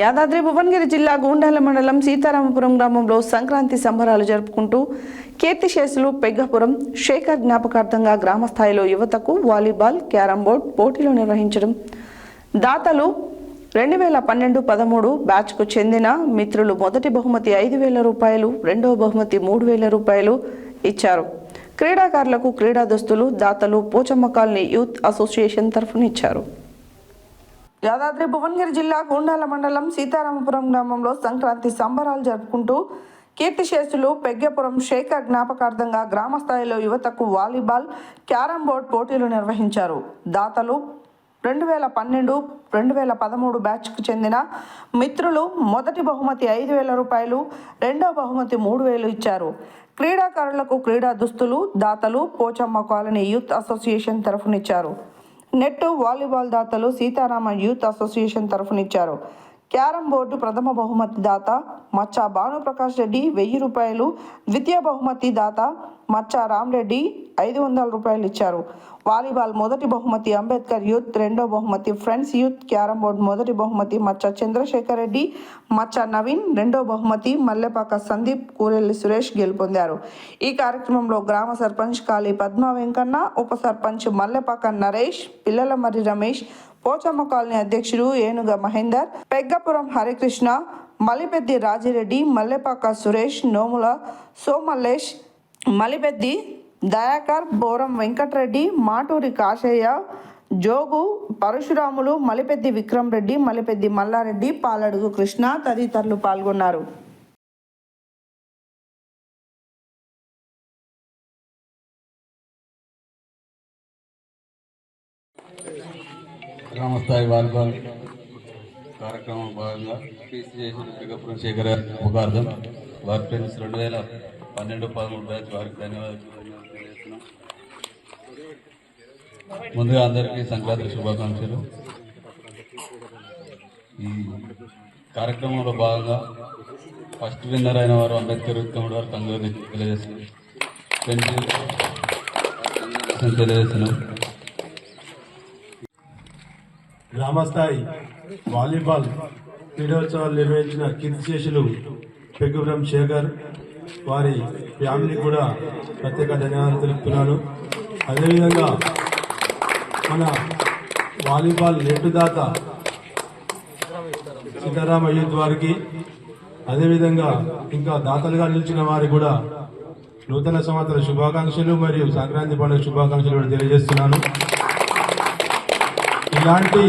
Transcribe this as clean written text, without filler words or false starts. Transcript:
యాదాద్రి భువనగిరి జిల్లా గూండాల మండలం సీతారామపురం గ్రామంలో సంక్రాంతి సంబరాలు జరుపుకుంటూ కీర్తిశేషులు పెగ్గపురం శేఖర్ జ్ఞాపకార్థంగా గ్రామ స్థాయిలో యువతకు వాలీబాల్, క్యారం బోర్డ్ పోటీలు నిర్వహించడం, దాతలు 2012-13 బ్యాచ్కు చెందిన మిత్రులు మొదటి బహుమతి 5,000 రూపాయలు, రెండవ బహుమతి 3,000 రూపాయలు ఇచ్చారు. క్రీడాకారులకు క్రీడా దుస్తులు దాతలు పోచమ్మ కాలనీ యూత్ అసోసియేషన్ తరఫున ఇచ్చారు. యాదాద్రి భువనగిరి జిల్లా గూండాల మండలం సీతారామపురం గ్రామంలో సంక్రాంతి సంబరాలు జరుపుకుంటూ కీర్తిశేషులు పెగ్గపురం శేఖర్ జ్ఞాపకార్థంగా గ్రామ స్థాయిలో యువతకు వాలీబాల్, క్యారం బోర్డ్ పోటీలు నిర్వహించారు. దాతలు 2012-2013 బ్యాచ్కు చెందిన మిత్రులు మొదటి బహుమతి 5,000 రూపాయలు, రెండవ బహుమతి 3,000 ఇచ్చారు. క్రీడాకారులకు క్రీడా దుస్తులు దాతలు పోచమ్మ కాలనీ యూత్ అసోసియేషన్ తరఫునిచ్చారు. నెట్ వాలీబాల్ దాతలు సీతారామ యూత్ అసోసియేషన్ తరఫునిచ్చారు. క్యారం బోర్డు ప్రథమ బహుమతి దాత మచ్చా భానుప్రకాష్ రెడ్డి 1,000 రూపాయలు, ద్వితీయ బహుమతి దాత మచ్చా రామ్రెడ్డి 500 రూపాయలు ఇచ్చారు. వాలీబాల్ మొదటి బహుమతి అంబేద్కర్ యూత్, రెండో బహుమతి ఫ్రెండ్స్ యూత్. క్యారం బోర్డు మొదటి బహుమతి మచ్చా చంద్రశేఖర్ రెడ్డి, మచ్చా నవీన్, రెండో బహుమతి మల్లెపాక సందీప్, కూరెల్లి సురేష్ గెలుపొందారు. ఈ కార్యక్రమంలో గ్రామ సర్పంచ్ కాళీ పద్మా వెంకన్న, ఉప సర్పంచ్ మల్లెపాక నరేష్, పిల్లలమర్రి రమేష్, పోచమ్మ కాలనీ అధ్యక్షుడు ఏనుగ మహేందర్, పెగ్గపురం హరికృష్ణ, మలిపెద్ది రాజిరెడ్డి, మల్లెపాక సురేష్, నోముల సోమల్లేష్, మలిపెద్ది దయాకర్, బోరం వెంకటరెడ్డి, మాటూరి కాశయ్య, జోగు పరశురాములు, మలిపెద్ది విక్రమ్ రెడ్డి, మలిపెద్ది మల్లారెడ్డి, పాలడుగు కృష్ణ తదితరులు పాల్గొన్నారు. గ్రామస్థాయి వాలీబాల్ కార్యక్రమం భాగంగా కీర్తిశేషులు పెగ్గపురం శేఖర్ జ్ఞాపకార్థం వారి ఫ్రెండ్స్ 2012-13 బ్యాచ్ వారికి ధన్యవాదాలు తెలియజేస్తున్నాం. ముందుగా అందరికీ సంక్రాంతి శుభాకాంక్షలు. ఈ కార్యక్రమంలో భాగంగా ఫస్ట్ విన్నర్ అయిన వారు అంబేద్కర్ ఉత్తముడు వారు కంగారు తెలియజేస్తున్నాం. గ్రామస్థాయి వాలీబాల్ క్రీడోత్సవాలు నిర్వహించిన కీర్తిశేషులు పెగ్గపురం శేఖర్ వారి ఫ్యామిలీ కూడా ప్రత్యేక ధన్యవాదాలు తెలుపుతున్నాను. అదేవిధంగా మన వాలీబాల్ నెట్ దాత సీతారామ యూత్ వారికి, అదేవిధంగా ఇంకా దాతలుగా నిలిచిన వారికి కూడా నూతన సంవత్సర శుభాకాంక్షలు మరియు సంక్రాంతి పండుగ శుభాకాంక్షలు కూడా తెలియజేస్తున్నాను. ఇలాంటి